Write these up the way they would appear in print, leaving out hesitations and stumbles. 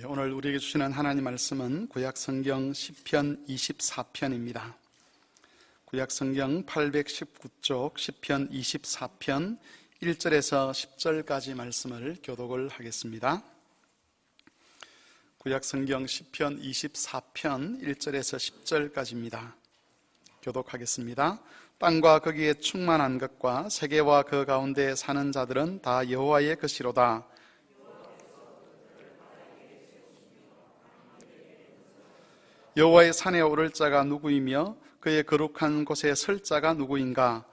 오늘 우리에게 주시는 하나님 말씀은 구약성경 시편 24편입니다. 구약성경 819쪽 시편 24편 1절에서 10절까지 말씀을 교독을 하겠습니다. 구약성경 시편 24편 1절에서 10절까지입니다. 교독하겠습니다. 땅과 거기에 충만한 것과 세계와 그 가운데 사는 자들은 다 여호와의 것이로다. 여호와의 산에 오를 자가 누구이며 그의 거룩한 곳에 설 자가 누구인가?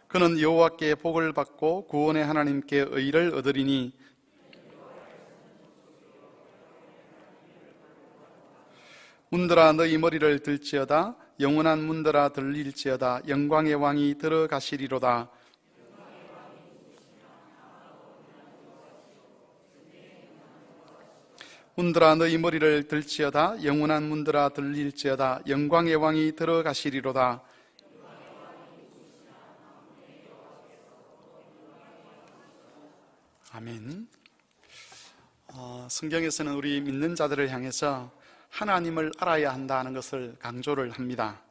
그는 여호와께 복을 받고 구원의 하나님께 의를 얻으리니 문들아 너희 머리를 들지어다. 영원한 문들아 들릴지어다. 영광의 왕이 들어가시리로다. 문들아 너희 머리를 들지어다. 영원한 문들아 들릴지어다. 영광의 왕이 들어가시리로다. 아멘. 성경에서는 우리 믿는 자들을 향해서 하나님을 알아야 한다는 것을 강조를 합니다.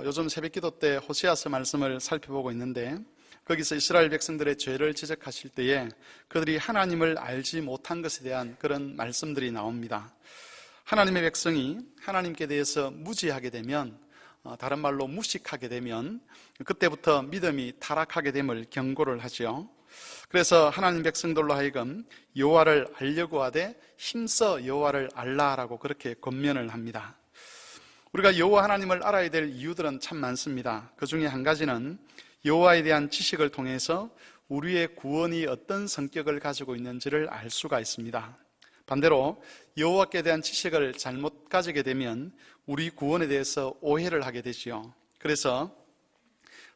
요즘 새벽기도 때 호세아서 말씀을 살펴보고 있는데 거기서 이스라엘 백성들의 죄를 지적하실 때에 그들이 하나님을 알지 못한 것에 대한 그런 말씀들이 나옵니다. 하나님의 백성이 하나님께 대해서 무지하게 되면, 다른 말로 무식하게 되면 그때부터 믿음이 타락하게 됨을 경고를 하죠. 그래서 하나님 백성들로 하여금 여호와를 알려고 하되 힘써 여호와를 알라라고 그렇게 권면을 합니다. 우리가 여호와 하나님을 알아야 될 이유들은 참 많습니다. 그 중에 한 가지는 여호와에 대한 지식을 통해서 우리의 구원이 어떤 성격을 가지고 있는지를 알 수가 있습니다. 반대로 여호와께 대한 지식을 잘못 가지게 되면 우리 구원에 대해서 오해를 하게 되지요. 그래서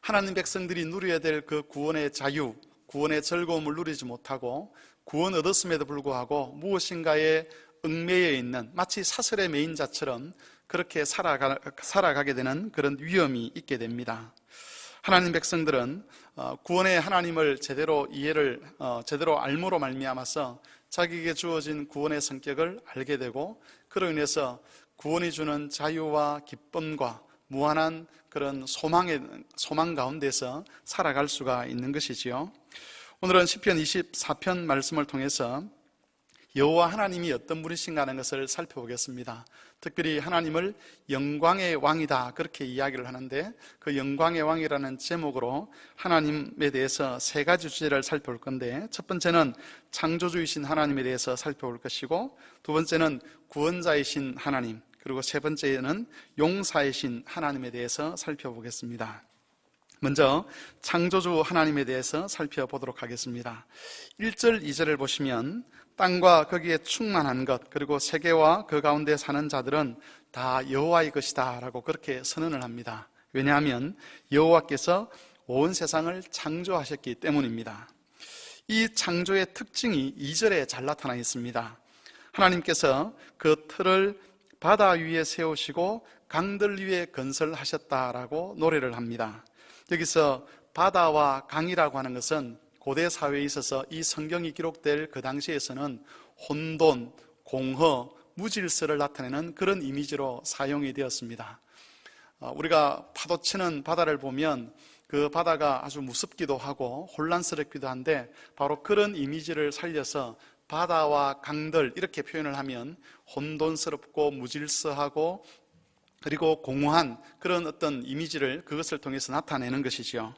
하나님 백성들이 누려야 될 그 구원의 자유, 구원의 즐거움을 누리지 못하고 구원 얻었음에도 불구하고 무엇인가에 얽매여 있는, 마치 사슬에 매인 자처럼 그렇게 살아가게 되는 그런 위험이 있게 됩니다. 하나님 백성들은 구원의 하나님을 제대로 제대로 알므로 말미암아서 자기에게 주어진 구원의 성격을 알게 되고, 그로 인해서 구원이 주는 자유와 기쁨과 무한한 그런 소망 가운데서 살아갈 수가 있는 것이지요. 오늘은 시편 24편 말씀을 통해서 여호와 하나님이 어떤 분이신가 하는 것을 살펴보겠습니다. 특별히 하나님을 영광의 왕이다 그렇게 이야기를 하는데, 그 영광의 왕이라는 제목으로 하나님에 대해서 세 가지 주제를 살펴볼 건데, 첫 번째는 창조주이신 하나님에 대해서 살펴볼 것이고, 두 번째는 구원자이신 하나님, 그리고 세 번째는 용사이신 하나님에 대해서 살펴보겠습니다. 먼저 창조주 하나님에 대해서 살펴보도록 하겠습니다. 1절, 2절을 보시면 땅과 거기에 충만한 것, 그리고 세계와 그 가운데 사는 자들은 다 여호와의 것이다 라고 그렇게 선언을 합니다. 왜냐하면 여호와께서 온 세상을 창조하셨기 때문입니다. 이 창조의 특징이 2절에 잘 나타나 있습니다. 하나님께서 그 틀을 바다 위에 세우시고 강들 위에 건설하셨다라고 노래를 합니다. 여기서 바다와 강이라고 하는 것은 고대 사회에 있어서 이 성경이 기록될 그 당시에서는 혼돈, 공허, 무질서를 나타내는 그런 이미지로 사용이 되었습니다. 우리가 파도치는 바다를 보면 그 바다가 아주 무섭기도 하고 혼란스럽기도 한데, 바로 그런 이미지를 살려서 바다와 강들 이렇게 표현을 하면 혼돈스럽고 무질서하고 그리고 공허한 그런 어떤 이미지를 그것을 통해서 나타내는 것이죠.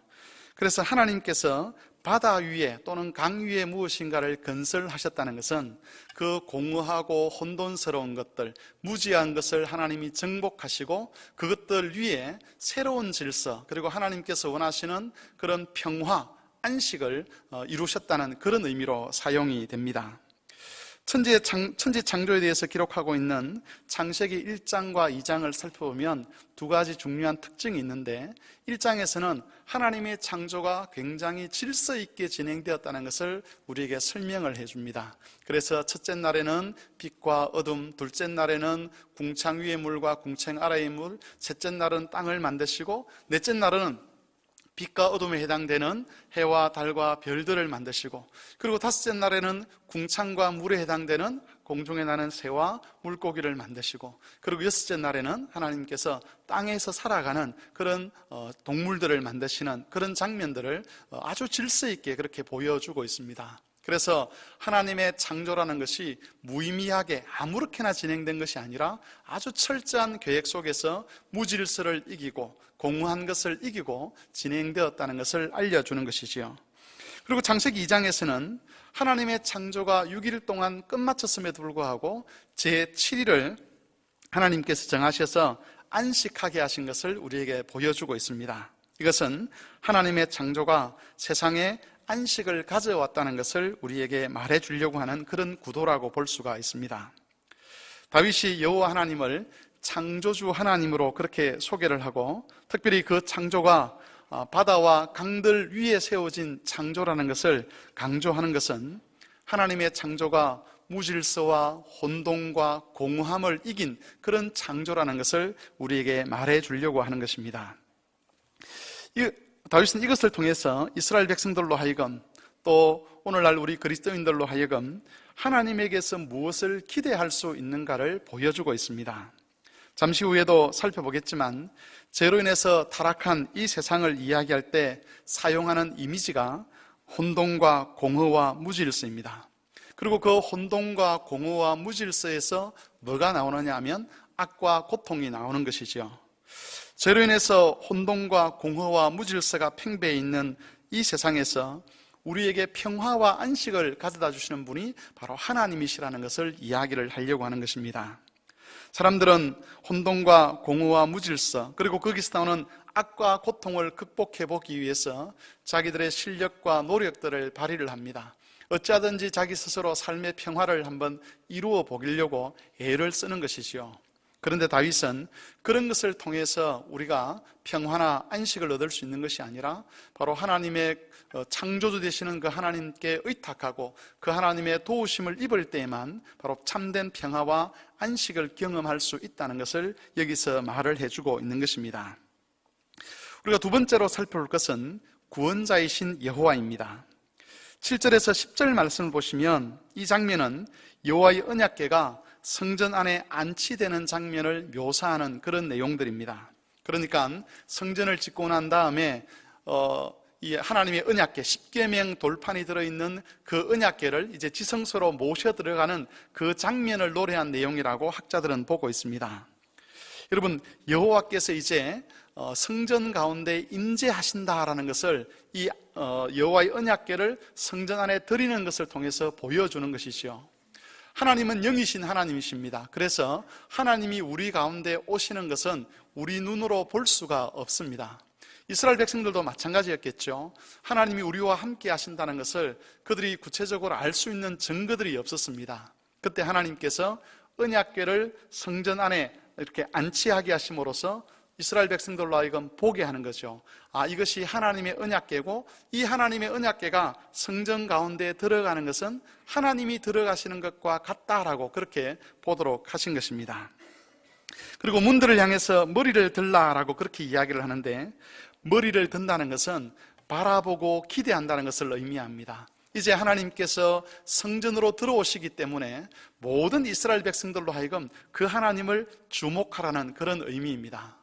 그래서 하나님께서 바다 위에 또는 강 위에 무엇인가를 건설하셨다는 것은 그 공허하고 혼돈스러운 것들, 무지한 것을 하나님이 정복하시고 그것들 위에 새로운 질서, 그리고 하나님께서 원하시는 그런 평화, 안식을 이루셨다는 그런 의미로 사용이 됩니다. 천지 창조에 대해서 기록하고 있는 창세기 1장과 2장을 살펴보면 두 가지 중요한 특징이 있는데, 1장에서는 하나님의 창조가 굉장히 질서 있게 진행되었다는 것을 우리에게 설명을 해줍니다. 그래서 첫째 날에는 빛과 어둠, 둘째 날에는 궁창 위의 물과 궁창 아래의 물, 셋째 날은 땅을 만드시고 넷째 날은 빛과 어둠에 해당되는 해와 달과 별들을 만드시고, 그리고 다섯째 날에는 궁창과 물에 해당되는 공중에 나는 새와 물고기를 만드시고, 그리고 여섯째 날에는 하나님께서 땅에서 살아가는 그런 동물들을 만드시는 그런 장면들을 아주 질서 있게 그렇게 보여주고 있습니다. 그래서 하나님의 창조라는 것이 무의미하게 아무렇게나 진행된 것이 아니라 아주 철저한 계획 속에서 무질서를 이기고 공허한 것을 이기고 진행되었다는 것을 알려주는 것이지요. 그리고 창세기 2장에서는 하나님의 창조가 6일 동안 끝마쳤음에도 불구하고 제7일을 하나님께서 정하셔서 안식하게 하신 것을 우리에게 보여주고 있습니다. 이것은 하나님의 창조가 세상에 안식을 가져왔다는 것을 우리에게 말해주려고 하는 그런 구도라고 볼 수가 있습니다. 다윗이 여호와 하나님을 창조주 하나님으로 그렇게 소개를 하고, 특별히 그 창조가 바다와 강들 위에 세워진 창조라는 것을 강조하는 것은 하나님의 창조가 무질서와 혼돈과 공허함을 이긴 그런 창조라는 것을 우리에게 말해주려고 하는 것입니다. 다윗은 이것을 통해서 이스라엘 백성들로 하여금, 또 오늘날 우리 그리스도인들로 하여금 하나님에게서 무엇을 기대할 수 있는가를 보여주고 있습니다. 잠시 후에도 살펴보겠지만 죄로 인해서 타락한 이 세상을 이야기할 때 사용하는 이미지가 혼돈과 공허와 무질서입니다. 그리고 그 혼돈과 공허와 무질서에서 뭐가 나오느냐 하면 악과 고통이 나오는 것이죠. 죄로 인해서 혼돈과 공허와 무질서가 팽배해 있는 이 세상에서 우리에게 평화와 안식을 가져다 주시는 분이 바로 하나님이시라는 것을 이야기를 하려고 하는 것입니다. 사람들은 혼돈과 공허와 무질서, 그리고 거기서 나오는 악과 고통을 극복해 보기 위해서 자기들의 실력과 노력들을 발휘를 합니다. 어찌하든지 자기 스스로 삶의 평화를 한번 이루어 보려고 애를 쓰는 것이지요. 그런데 다윗은 그런 것을 통해서 우리가 평화나 안식을 얻을 수 있는 것이 아니라 바로 하나님의 창조주 되시는 그 하나님께 의탁하고 그 하나님의 도우심을 입을 때에만 바로 참된 평화와 안식을 경험할 수 있다는 것을 여기서 말을 해주고 있는 것입니다. 우리가 두 번째로 살펴볼 것은 구원자이신 여호와입니다. 7절에서 10절 말씀을 보시면 이 장면은 여호와의 언약궤가 성전 안에 안치되는 장면을 묘사하는 그런 내용들입니다. 그러니까 성전을 짓고 난 다음에 이 하나님의 언약궤, 십계명 돌판이 들어있는 그 언약궤를 이제 지성소로 모셔 들어가는 그 장면을 노래한 내용이라고 학자들은 보고 있습니다. 여러분, 여호와께서 이제 성전 가운데 임재하신다라는 것을 이 여호와의 언약궤를 성전 안에 드리는 것을 통해서 보여주는 것이죠. 하나님은 영이신 하나님이십니다. 그래서 하나님이 우리 가운데 오시는 것은 우리 눈으로 볼 수가 없습니다. 이스라엘 백성들도 마찬가지였겠죠. 하나님이 우리와 함께 하신다는 것을 그들이 구체적으로 알 수 있는 증거들이 없었습니다. 그때 하나님께서 언약궤를 성전 안에 이렇게 안치하게 하심으로써 이스라엘 백성들로 하여금 보게 하는 거죠. 이것이 하나님의 언약궤고, 이 하나님의 언약궤가 성전 가운데 들어가는 것은 하나님이 들어가시는 것과 같다라고 그렇게 보도록 하신 것입니다. 그리고 문들을 향해서 머리를 들라라고 그렇게 이야기를 하는데, 머리를 든다는 것은 바라보고 기대한다는 것을 의미합니다. 이제 하나님께서 성전으로 들어오시기 때문에 모든 이스라엘 백성들로 하여금 그 하나님을 주목하라는 그런 의미입니다.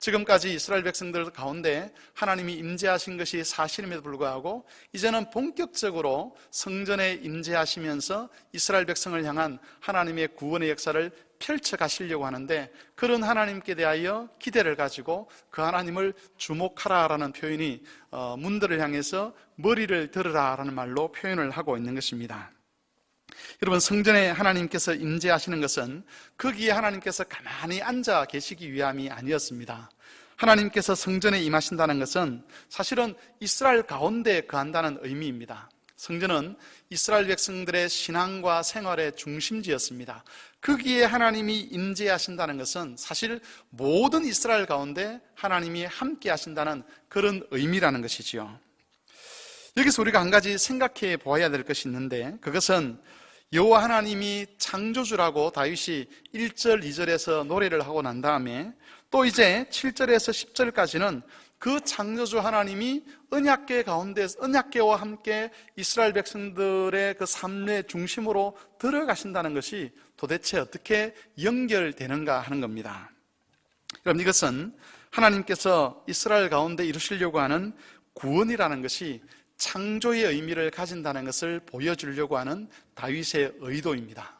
지금까지 이스라엘 백성들 가운데 하나님이 임재하신 것이 사실임에도 불구하고 이제는 본격적으로 성전에 임재하시면서 이스라엘 백성을 향한 하나님의 구원의 역사를 펼쳐가시려고 하는데, 그런 하나님께 대하여 기대를 가지고 그 하나님을 주목하라라는 표현이 문들을 향해서 머리를 들으라라는 말로 표현을 하고 있는 것입니다. 여러분, 성전에 하나님께서 임재하시는 것은 거기에 하나님께서 가만히 앉아 계시기 위함이 아니었습니다. 하나님께서 성전에 임하신다는 것은 사실은 이스라엘 가운데 거한다는 의미입니다. 성전은 이스라엘 백성들의 신앙과 생활의 중심지였습니다. 거기에 하나님이 임재하신다는 것은 사실 모든 이스라엘 가운데 하나님이 함께 하신다는 그런 의미라는 것이지요. 여기서 우리가 한 가지 생각해 보아야 될 것이 있는데, 그것은 여호와 하나님이 창조주라고 다윗이 1절, 2절에서 노래를 하고 난 다음에 또 이제 7절에서 10절까지는 그 창조주 하나님이 언약궤 가운데, 언약궤와 함께 이스라엘 백성들의 그 삶의 중심으로 들어가신다는 것이 도대체 어떻게 연결되는가 하는 겁니다. 그럼 이것은 하나님께서 이스라엘 가운데 이루시려고 하는 구원이라는 것이 창조의 의미를 가진다는 것을 보여주려고 하는 다윗의 의도입니다.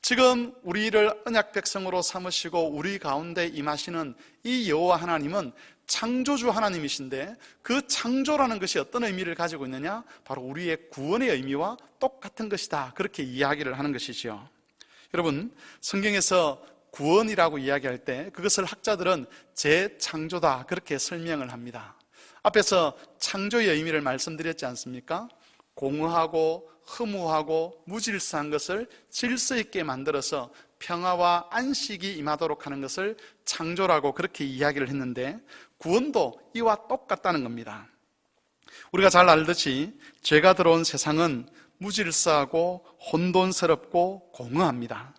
지금 우리를 언약 백성으로 삼으시고 우리 가운데 임하시는 이 여호와 하나님은 창조주 하나님이신데, 그 창조라는 것이 어떤 의미를 가지고 있느냐? 바로 우리의 구원의 의미와 똑같은 것이다, 그렇게 이야기를 하는 것이죠. 여러분, 성경에서 구원이라고 이야기할 때 그것을 학자들은 재창조다, 그렇게 설명을 합니다. 앞에서 창조의 의미를 말씀드렸지 않습니까? 공허하고 허무하고 무질서한 것을 질서 있게 만들어서 평화와 안식이 임하도록 하는 것을 창조라고 그렇게 이야기를 했는데, 구원도 이와 똑같다는 겁니다. 우리가 잘 알듯이 죄가 들어온 세상은 무질서하고 혼돈스럽고 공허합니다.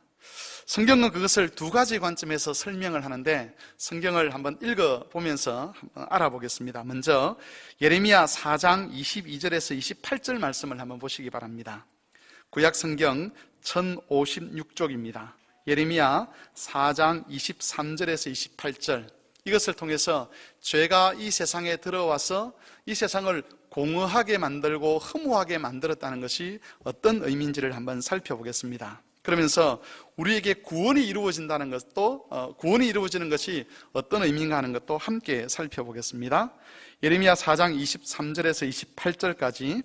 성경은 그것을 두 가지 관점에서 설명을 하는데, 성경을 한번 읽어보면서 한번 알아보겠습니다. 먼저 예레미야 4장 22절에서 28절 말씀을 한번 보시기 바랍니다. 구약 성경 1056쪽입니다. 예레미야 4장 23절에서 28절, 이것을 통해서 죄가 이 세상에 들어와서 이 세상을 공허하게 만들고 허무하게 만들었다는 것이 어떤 의미인지를 한번 살펴보겠습니다. 그러면서 우리에게 구원이 이루어진다는 것도, 구원이 이루어지는 것이 어떤 의미인가 하는 것도 함께 살펴보겠습니다. 예레미야 4장 23절에서 28절까지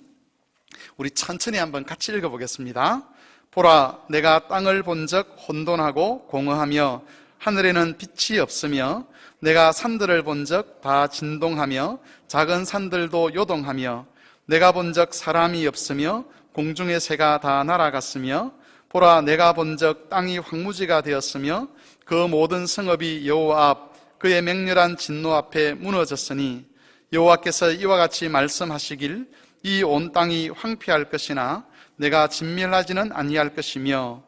우리 천천히 한번 같이 읽어보겠습니다. 보라, 내가 땅을 본적 혼돈하고 공허하며 하늘에는 빛이 없으며, 내가 산들을 본적 다 진동하며 작은 산들도 요동하며, 내가 본적 사람이 없으며 공중의 새가 다 날아갔으며, 보라, 내가 본적 땅이 황무지가 되었으며 그 모든 성읍이 여호와 앞 그의 맹렬한 진노 앞에 무너졌으니, 여호와께서 이와 같이 말씀하시길, 이 온 땅이 황폐할 것이나 내가 진멸하지는 아니할 것이며,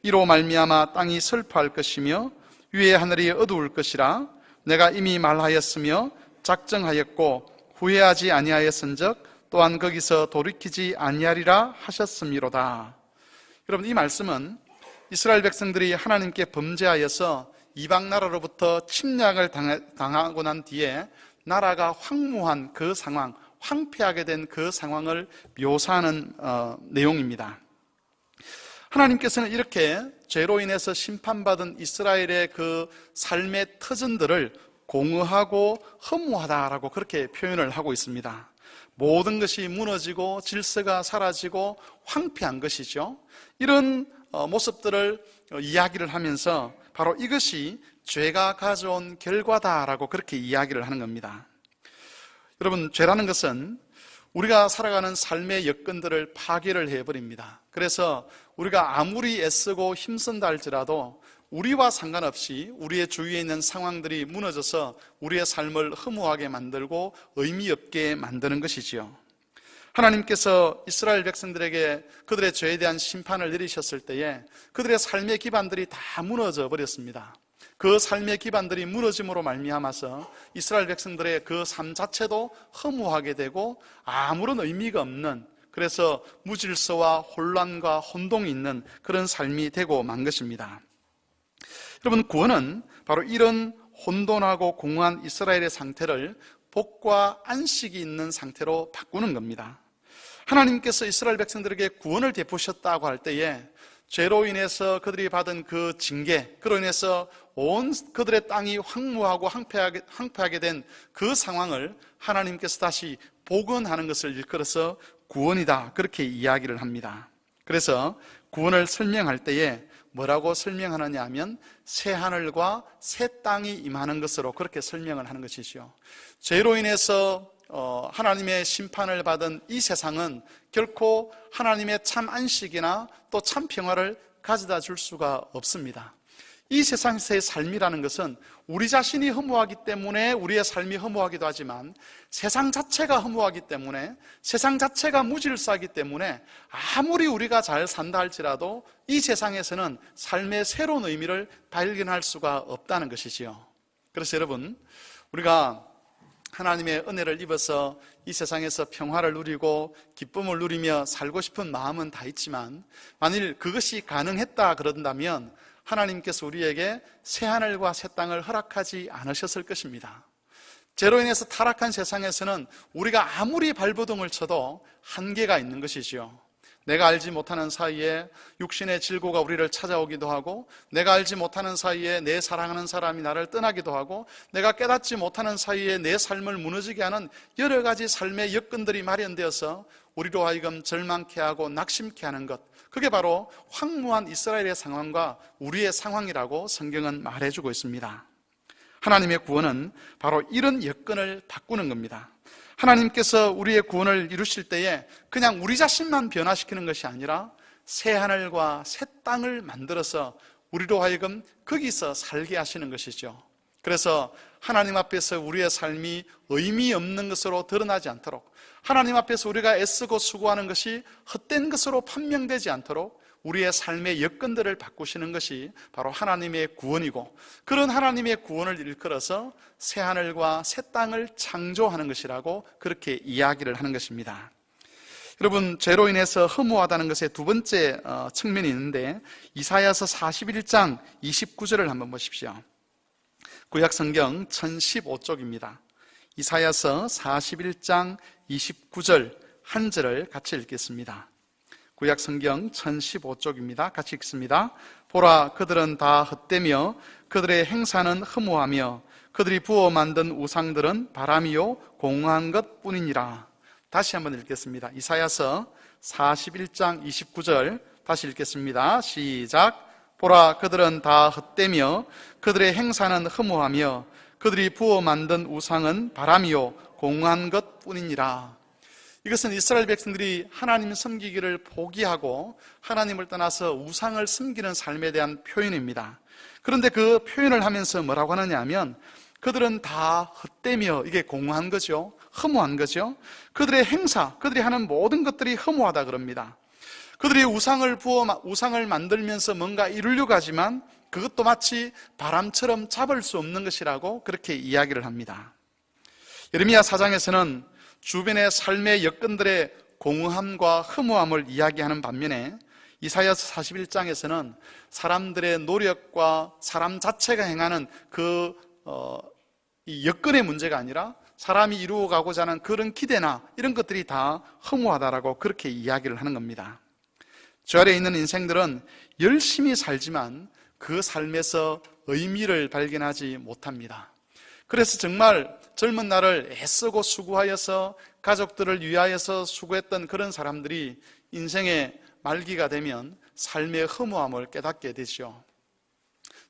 이로 말미암아 땅이 슬퍼할 것이며 위의 하늘이 어두울 것이라. 내가 이미 말하였으며 작정하였고 후회하지 아니하였은즉 또한 거기서 돌이키지 아니하리라 하셨음이로다. 여러분, 이 말씀은 이스라엘 백성들이 하나님께 범죄하여서 이방 나라로부터 침략을 당하고 난 뒤에 나라가 황무한 그 상황, 황폐하게 된 그 상황을 묘사하는 내용입니다. 하나님께서는 이렇게 죄로 인해서 심판받은 이스라엘의 그 삶의 터전들을 공허하고 허무하다라고 그렇게 표현을 하고 있습니다. 모든 것이 무너지고 질서가 사라지고 황폐한 것이죠. 이런 모습들을 이야기를 하면서 바로 이것이 죄가 가져온 결과다라고 그렇게 이야기를 하는 겁니다. 여러분, 죄라는 것은 우리가 살아가는 삶의 여건들을 파괴를 해버립니다. 그래서 우리가 아무리 애쓰고 힘쓴다 할지라도 우리와 상관없이 우리의 주위에 있는 상황들이 무너져서 우리의 삶을 허무하게 만들고 의미 없게 만드는 것이지요. 하나님께서 이스라엘 백성들에게 그들의 죄에 대한 심판을 내리셨을 때에 그들의 삶의 기반들이 다 무너져 버렸습니다. 그 삶의 기반들이 무너짐으로 말미암아서 이스라엘 백성들의 그 삶 자체도 허무하게 되고 아무런 의미가 없는, 그래서 무질서와 혼란과 혼동이 있는 그런 삶이 되고 만 것입니다. 여러분, 구원은 바로 이런 혼돈하고 공허한 이스라엘의 상태를 복과 안식이 있는 상태로 바꾸는 겁니다. 하나님께서 이스라엘 백성들에게 구원을 베푸셨다고 할 때에 죄로 인해서 그들이 받은 그 징계, 그로 인해서 온 그들의 땅이 황무하고 황폐하게 된 그 상황을 하나님께서 다시 복원하는 것을 일컬어서 구원이다, 그렇게 이야기를 합니다. 그래서 구원을 설명할 때에 뭐라고 설명하느냐 하면 새 하늘과 새 땅이 임하는 것으로 그렇게 설명을 하는 것이죠. 죄로 인해서 하나님의 심판을 받은 이 세상은 결코 하나님의 참 안식이나 또 참 평화를 가져다 줄 수가 없습니다. 이 세상에서의 삶이라는 것은 우리 자신이 허무하기 때문에 우리의 삶이 허무하기도 하지만 세상 자체가 허무하기 때문에, 세상 자체가 무질서하기 때문에 아무리 우리가 잘 산다 할지라도 이 세상에서는 삶의 새로운 의미를 발견할 수가 없다는 것이지요. 그래서 여러분, 우리가 하나님의 은혜를 입어서 이 세상에서 평화를 누리고 기쁨을 누리며 살고 싶은 마음은 다 있지만, 만일 그것이 가능했다 그런다면 하나님께서 우리에게 새하늘과 새 땅을 허락하지 않으셨을 것입니다. 죄로 인해서 타락한 세상에서는 우리가 아무리 발버둥을 쳐도 한계가 있는 것이지요. 내가 알지 못하는 사이에 육신의 질고가 우리를 찾아오기도 하고, 내가 알지 못하는 사이에 내 사랑하는 사람이 나를 떠나기도 하고, 내가 깨닫지 못하는 사이에 내 삶을 무너지게 하는 여러 가지 삶의 여건들이 마련되어서 우리로 하여금 절망케 하고 낙심케 하는 것, 그게 바로 황무한 이스라엘의 상황과 우리의 상황이라고 성경은 말해주고 있습니다. 하나님의 구원은 바로 이런 여건을 바꾸는 겁니다. 하나님께서 우리의 구원을 이루실 때에 그냥 우리 자신만 변화시키는 것이 아니라 새 하늘과 새 땅을 만들어서 우리로 하여금 거기서 살게 하시는 것이죠. 그래서 하나님 앞에서 우리의 삶이 의미 없는 것으로 드러나지 않도록, 하나님 앞에서 우리가 애쓰고 수고하는 것이 헛된 것으로 판명되지 않도록 우리의 삶의 여건들을 바꾸시는 것이 바로 하나님의 구원이고, 그런 하나님의 구원을 일컬어서 새 하늘과 새 땅을 창조하는 것이라고 그렇게 이야기를 하는 것입니다. 여러분, 죄로 인해서 허무하다는 것의 두 번째 측면이 있는데, 이사야서 41장 29절을 한번 보십시오. 구약성경 1015쪽입니다. 이사야서 41장 29절 한 절을 같이 읽겠습니다. 구약성경 1015쪽입니다. 같이 읽습니다. 보라, 그들은 다 헛되며 그들의 행사는 허무하며 그들이 부어 만든 우상들은 바람이요 공허한 것뿐이니라. 다시 한번 읽겠습니다. 이사야서 41장 29절 다시 읽겠습니다. 시작. 보라, 그들은 다 헛되며 그들의 행사는 허무하며 그들이 부어 만든 우상은 바람이요 공허한 것뿐이니라. 이것은 이스라엘 백성들이 하나님 섬기기를 포기하고 하나님을 떠나서 우상을 섬기는 삶에 대한 표현입니다. 그런데 그 표현을 하면서 뭐라고 하느냐 하면, 그들은 다 헛되며, 이게 공허한 거죠. 허무한 거죠. 그들의 행사, 그들이 하는 모든 것들이 허무하다 그럽니다. 그들이 우상을 만들면서 뭔가 이루려고 하지만 그것도 마치 바람처럼 잡을 수 없는 것이라고 그렇게 이야기를 합니다. 예레미야 4장에서는 주변의 삶의 여건들의 공허함과 허무함을 이야기하는 반면에, 이사야서 41장에서는 사람들의 노력과 사람 자체가 행하는 이 여건의 문제가 아니라 사람이 이루어가고자 하는 그런 기대나 이런 것들이 다 허무하다라고 그렇게 이야기를 하는 겁니다. 저 아래에 있는 인생들은 열심히 살지만 그 삶에서 의미를 발견하지 못합니다. 그래서 정말 젊은 날을 애쓰고 수고하여서 가족들을 위하여서 수고했던 그런 사람들이 인생의 말기가 되면 삶의 허무함을 깨닫게 되죠.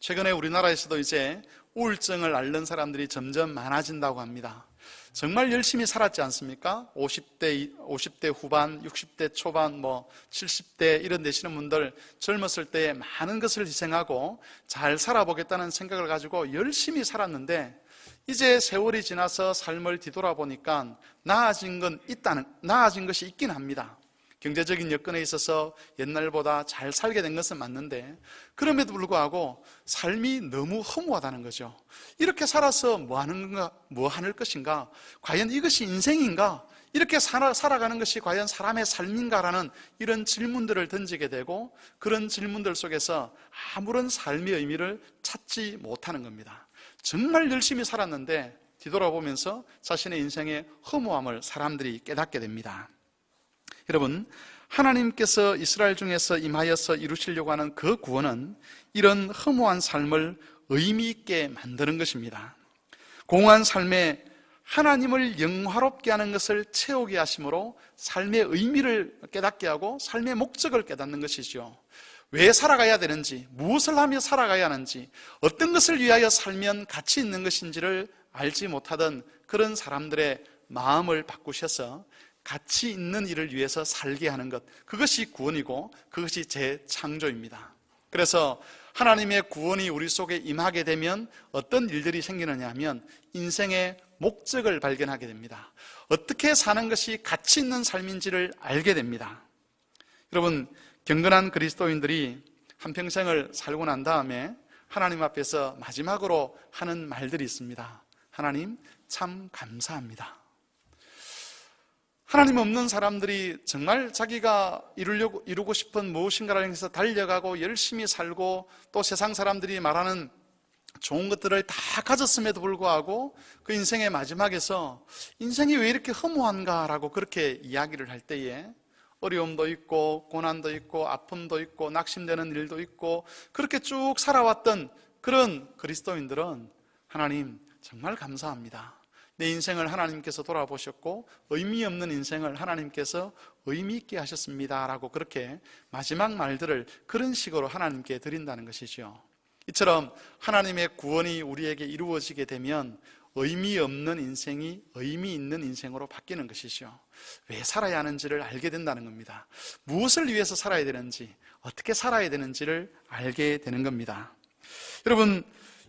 최근에 우리나라에서도 이제 우울증을 앓는 사람들이 점점 많아진다고 합니다. 정말 열심히 살았지 않습니까? 50대 후반, 60대 초반, 70대 이런 되시는 분들, 젊었을 때 많은 것을 희생하고 잘 살아보겠다는 생각을 가지고 열심히 살았는데, 이제 세월이 지나서 삶을 뒤돌아보니까 나아진 것이 있긴 합니다. 경제적인 여건에 있어서 옛날보다 잘 살게 된 것은 맞는데, 그럼에도 불구하고 삶이 너무 허무하다는 거죠. 이렇게 살아서 뭐 하는 것인가? 과연 이것이 인생인가? 이렇게 살아가는 것이 과연 사람의 삶인가라는 이런 질문들을 던지게 되고, 그런 질문들 속에서 아무런 삶의 의미를 찾지 못하는 겁니다. 정말 열심히 살았는데 뒤돌아보면서 자신의 인생의 허무함을 사람들이 깨닫게 됩니다. 여러분, 하나님께서 이스라엘 중에서 임하여서 이루시려고 하는 그 구원은 이런 허무한 삶을 의미 있게 만드는 것입니다. 공허한 삶에 하나님을 영화롭게 하는 것을 채우게 하심으로 삶의 의미를 깨닫게 하고 삶의 목적을 깨닫는 것이죠. 왜 살아가야 되는지, 무엇을 하며 살아가야 하는지, 어떤 것을 위하여 살면 가치 있는 것인지를 알지 못하던 그런 사람들의 마음을 바꾸셔서 가치 있는 일을 위해서 살게 하는 것, 그것이 구원이고 그것이 재창조입니다. 그래서 하나님의 구원이 우리 속에 임하게 되면 어떤 일들이 생기느냐 하면 인생의 목적을 발견하게 됩니다. 어떻게 사는 것이 가치 있는 삶인지를 알게 됩니다. 여러분, 경건한 그리스도인들이 한평생을 살고 난 다음에 하나님 앞에서 마지막으로 하는 말들이 있습니다. 하나님 참 감사합니다. 하나님 없는 사람들이 정말 자기가 이루고 싶은 무엇인가를 향해서 달려가고 열심히 살고 또 세상 사람들이 말하는 좋은 것들을 다 가졌음에도 불구하고 그 인생의 마지막에서 인생이 왜 이렇게 허무한가라고 그렇게 이야기를 할 때에 어려움도 있고 고난도 있고 아픔도 있고 낙심되는 일도 있고 그렇게 쭉 살아왔던 그런 그리스도인들은 하나님 정말 감사합니다. 내 인생을 하나님께서 돌아보셨고 의미 없는 인생을 하나님께서 의미 있게 하셨습니다 라고 그렇게 마지막 말들을 그런 식으로 하나님께 드린다는 것이죠. 이처럼 하나님의 구원이 우리에게 이루어지게 되면 의미 없는 인생이 의미 있는 인생으로 바뀌는 것이죠. 왜 살아야 하는지를 알게 된다는 겁니다. 무엇을 위해서 살아야 되는지, 어떻게 살아야 되는지를 알게 되는 겁니다. 여러분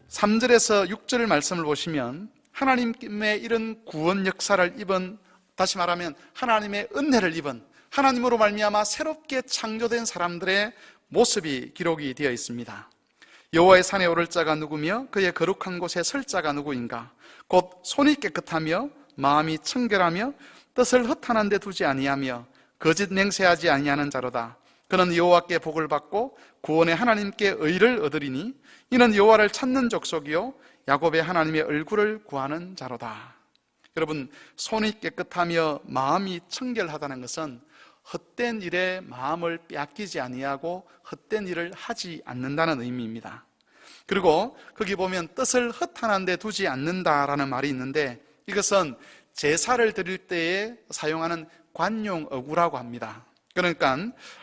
3절에서 6절 말씀을 보시면 하나님의 이런 구원 역사를 입은, 다시 말하면 하나님의 은혜를 입은, 하나님으로 말미암아 새롭게 창조된 사람들의 모습이 기록이 되어 있습니다. 여호와의 산에 오를 자가 누구며 그의 거룩한 곳에 설 자가 누구인가? 곧 손이 깨끗하며 마음이 청결하며 뜻을 허탄한 데 두지 아니하며 거짓 맹세하지 아니하는 자로다. 그는 여호와께 복을 받고 구원의 하나님께 의를 얻으리니 이는 여호와를 찾는 족속이요 야곱의 하나님의 얼굴을 구하는 자로다. 여러분, 손이 깨끗하며 마음이 청결하다는 것은 헛된 일에 마음을 빼앗기지 아니하고 헛된 일을 하지 않는다는 의미입니다. 그리고 거기 보면 뜻을 허탄한 데 두지 않는다라는 말이 있는데 이것은 제사를 드릴 때에 사용하는 관용 어구라고 합니다. 그러니까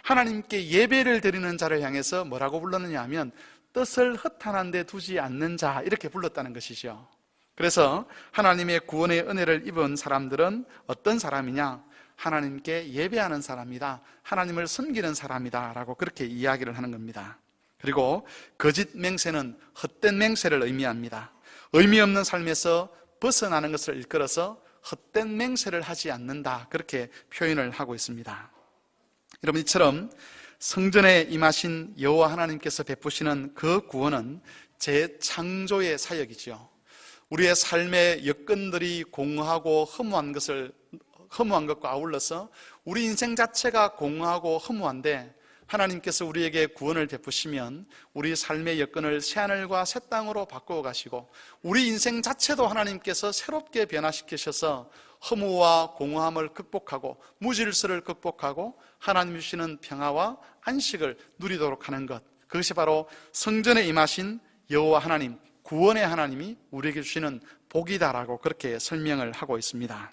하나님께 예배를 드리는 자를 향해서 뭐라고 불렀느냐 하면 뜻을 허탄한 데 두지 않는 자 이렇게 불렀다는 것이죠. 그래서 하나님의 구원의 은혜를 입은 사람들은 어떤 사람이냐? 하나님께 예배하는 사람이다, 하나님을 섬기는 사람이다 라고 그렇게 이야기를 하는 겁니다. 그리고 거짓 맹세는 헛된 맹세를 의미합니다. 의미 없는 삶에서 벗어나는 것을 일컬어서 헛된 맹세를 하지 않는다 그렇게 표현을 하고 있습니다. 여러분, 이처럼 성전에 임하신 여호와 하나님께서 베푸시는 그 구원은 재창조의 사역이죠. 우리의 삶의 여건들이 공허하고 허무한 것과 아울러서 우리 인생 자체가 공허하고 허무한데 하나님께서 우리에게 구원을 베푸시면 우리 삶의 여건을 새하늘과 새 땅으로 바꾸어 가시고 우리 인생 자체도 하나님께서 새롭게 변화시키셔서 허무와 공허함을 극복하고 무질서를 극복하고 하나님 주시는 평화와 안식을 누리도록 하는 것, 그것이 바로 성전에 임하신 여호와 하나님, 구원의 하나님이 우리에게 주시는 복이다라고 그렇게 설명을 하고 있습니다.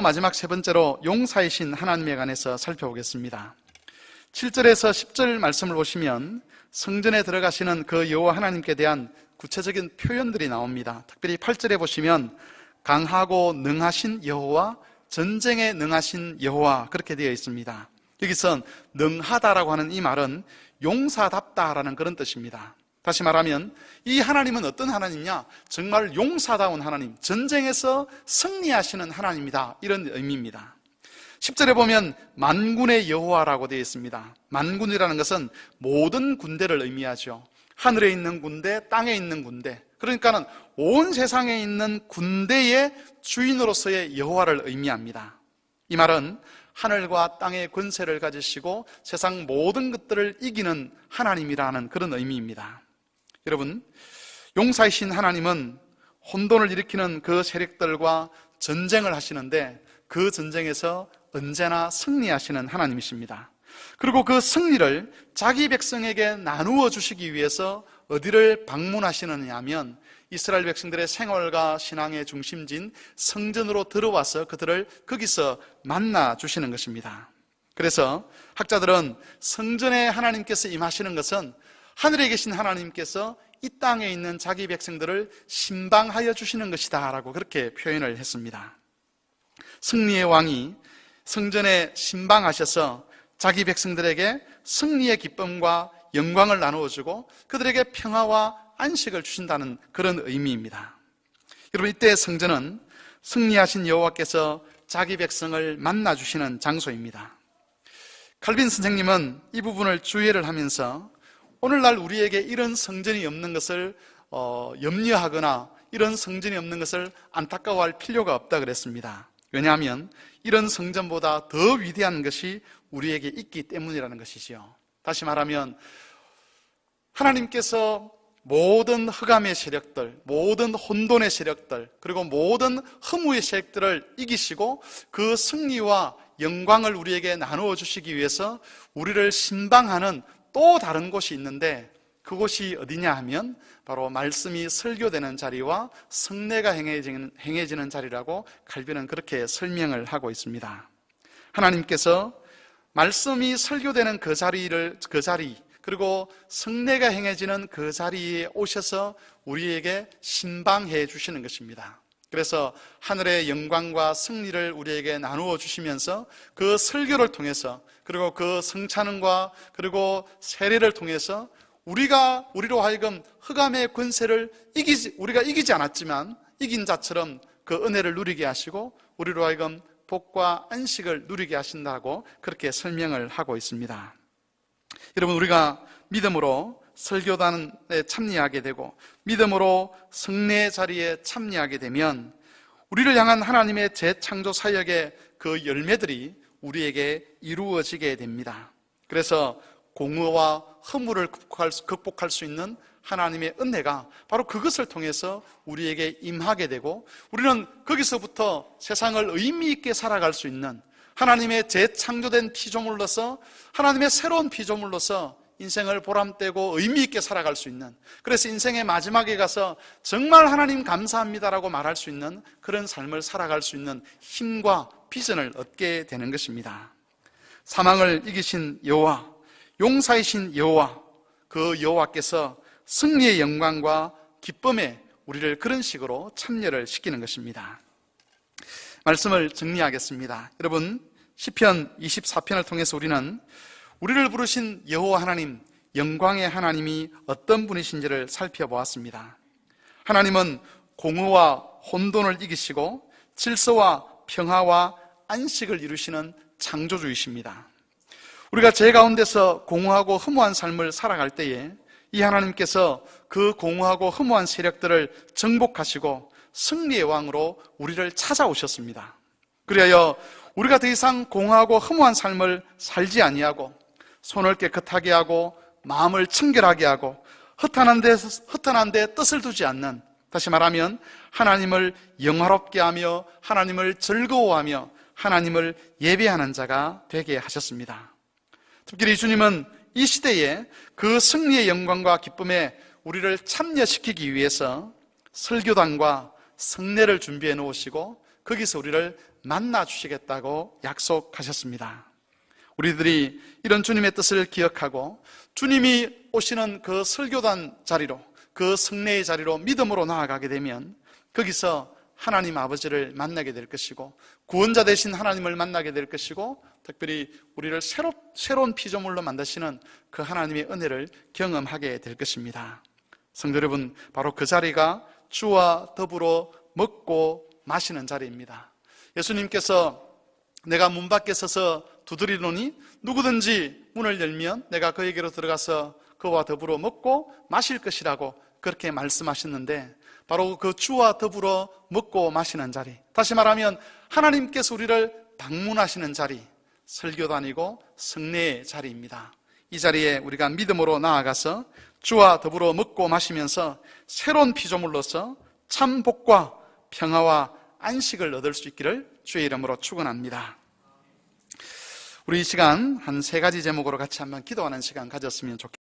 마지막 세 번째로 용사이신 하나님에 관해서 살펴보겠습니다. 7절에서 10절 말씀을 보시면 성전에 들어가시는 그 여호와 하나님께 대한 구체적인 표현들이 나옵니다. 특별히 8절에 보시면 강하고 능하신 여호와, 전쟁에 능하신 여호와 그렇게 되어 있습니다. 여기서 능하다라고 하는 이 말은 용사답다라는 그런 뜻입니다. 다시 말하면 이 하나님은 어떤 하나님이냐? 정말 용사다운 하나님, 전쟁에서 승리하시는 하나님이다, 이런 의미입니다. 10절에 보면 만군의 여호와라고 되어 있습니다. 만군이라는 것은 모든 군대를 의미하죠. 하늘에 있는 군대, 땅에 있는 군대, 그러니까는 온 세상에 있는 군대의 주인으로서의 여호와를 의미합니다. 이 말은 하늘과 땅의 권세를 가지시고 세상 모든 것들을 이기는 하나님이라는 그런 의미입니다. 여러분, 용사이신 하나님은 혼돈을 일으키는 그 세력들과 전쟁을 하시는데 그 전쟁에서 언제나 승리하시는 하나님이십니다. 그리고 그 승리를 자기 백성에게 나누어 주시기 위해서 어디를 방문하시느냐 하면 이스라엘 백성들의 생활과 신앙의 중심지인 성전으로 들어와서 그들을 거기서 만나 주시는 것입니다. 그래서 학자들은 성전에 하나님께서 임하시는 것은 하늘에 계신 하나님께서 이 땅에 있는 자기 백성들을 신방하여 주시는 것이다 라고 그렇게 표현을 했습니다. 승리의 왕이 성전에 신방하셔서 자기 백성들에게 승리의 기쁨과 영광을 나누어주고 그들에게 평화와 안식을 주신다는 그런 의미입니다. 여러분, 이때 성전은 승리하신 여호와께서 자기 백성을 만나주시는 장소입니다. 칼빈 선생님은 이 부분을 주의를 하면서 오늘날 우리에게 이런 성전이 없는 것을 염려하거나 이런 성전이 없는 것을 안타까워할 필요가 없다 그랬습니다. 왜냐하면 이런 성전보다 더 위대한 것이 우리에게 있기 때문이라는 것이지요. 다시 말하면 하나님께서 모든 흑암의 세력들, 모든 혼돈의 세력들, 그리고 모든 허무의 세력들을 이기시고 그 승리와 영광을 우리에게 나누어 주시기 위해서 우리를 신방하는 또 다른 곳이 있는데, 그곳이 어디냐 하면 바로 말씀이 설교되는 자리와 성례가 행해지는 자리라고 칼빈은 그렇게 설명을 하고 있습니다. 하나님께서 말씀이 설교되는 그 자리, 그리고 성례가 행해지는 그 자리에 오셔서 우리에게 신방해 주시는 것입니다. 그래서 하늘의 영광과 승리를 우리에게 나누어 주시면서 그 설교를 통해서, 그리고 그 성찬음과 그리고 세례를 통해서 우리로 하여금 흑암의 권세를 우리가 이기지 않았지만 이긴 자처럼 그 은혜를 누리게 하시고 우리로 하여금 복과 안식을 누리게 하신다고 그렇게 설명을 하고 있습니다. 여러분, 우리가 믿음으로 설교단에 참여하게 되고 믿음으로 성례 자리에 참여하게 되면 우리를 향한 하나님의 재창조 사역의 그 열매들이 우리에게 이루어지게 됩니다. 그래서 공의와 허물을 극복할 수 있는 하나님의 은혜가 바로 그것을 통해서 우리에게 임하게 되고, 우리는 거기서부터 세상을 의미 있게 살아갈 수 있는 하나님의 재창조된 피조물로서, 하나님의 새로운 피조물로서 인생을 보람되고 의미 있게 살아갈 수 있는, 그래서 인생의 마지막에 가서 정말 하나님 감사합니다라고 말할 수 있는 그런 삶을 살아갈 수 있는 힘과 비전을 얻게 되는 것입니다. 사망을 이기신 여호와, 용사이신 여호와, 그 여호와께서 승리의 영광과 기쁨에 우리를 그런 식으로 참여를 시키는 것입니다. 말씀을 정리하겠습니다. 여러분, 시편 24편을 통해서 우리를 부르신 여호와 하나님, 영광의 하나님이 어떤 분이신지를 살펴보았습니다. 하나님은 공의와 혼돈을 이기시고 질서와 평화와 안식을 이루시는 창조주이십니다. 우리가 죄 가운데서 공허하고 허무한 삶을 살아갈 때에 이 하나님께서 그 공허하고 허무한 세력들을 정복하시고 승리의 왕으로 우리를 찾아오셨습니다. 그리하여 우리가 더 이상 공허하고 허무한 삶을 살지 아니하고 손을 깨끗하게 하고 마음을 청결하게 하고 허탄한 데 뜻을 두지 않는, 다시 말하면 하나님을 영화롭게 하며 하나님을 즐거워하며 하나님을 예배하는 자가 되게 하셨습니다. 특별히 주님은 이 시대에 그 승리의 영광과 기쁨에 우리를 참여시키기 위해서 설교단과 성례를 준비해 놓으시고 거기서 우리를 만나 주시겠다고 약속하셨습니다. 우리들이 이런 주님의 뜻을 기억하고 주님이 오시는 그 설교단 자리로, 그 성례의 자리로 믿음으로 나아가게 되면 거기서 하나님 아버지를 만나게 될 것이고 구원자 되신 하나님을 만나게 될 것이고, 특별히 우리를 새로운 피조물로 만드시는 그 하나님의 은혜를 경험하게 될 것입니다. 성도 여러분, 바로 그 자리가 주와 더불어 먹고 마시는 자리입니다. 예수님께서 내가 문 밖에 서서 두드리노니 누구든지 문을 열면 내가 그에게로 들어가서 그와 더불어 먹고 마실 것이라고 그렇게 말씀하셨는데, 바로 그 주와 더불어 먹고 마시는 자리, 다시 말하면 하나님께서 우리를 방문하시는 자리, 설교단이고 성례의 자리입니다. 이 자리에 우리가 믿음으로 나아가서 주와 더불어 먹고 마시면서 새로운 피조물로서 참 복과 평화와 안식을 얻을 수 있기를 주의 이름으로 축원합니다. 우리 이 시간 한 3가지 제목으로 같이 한번 기도하는 시간 가졌으면 좋겠습니다.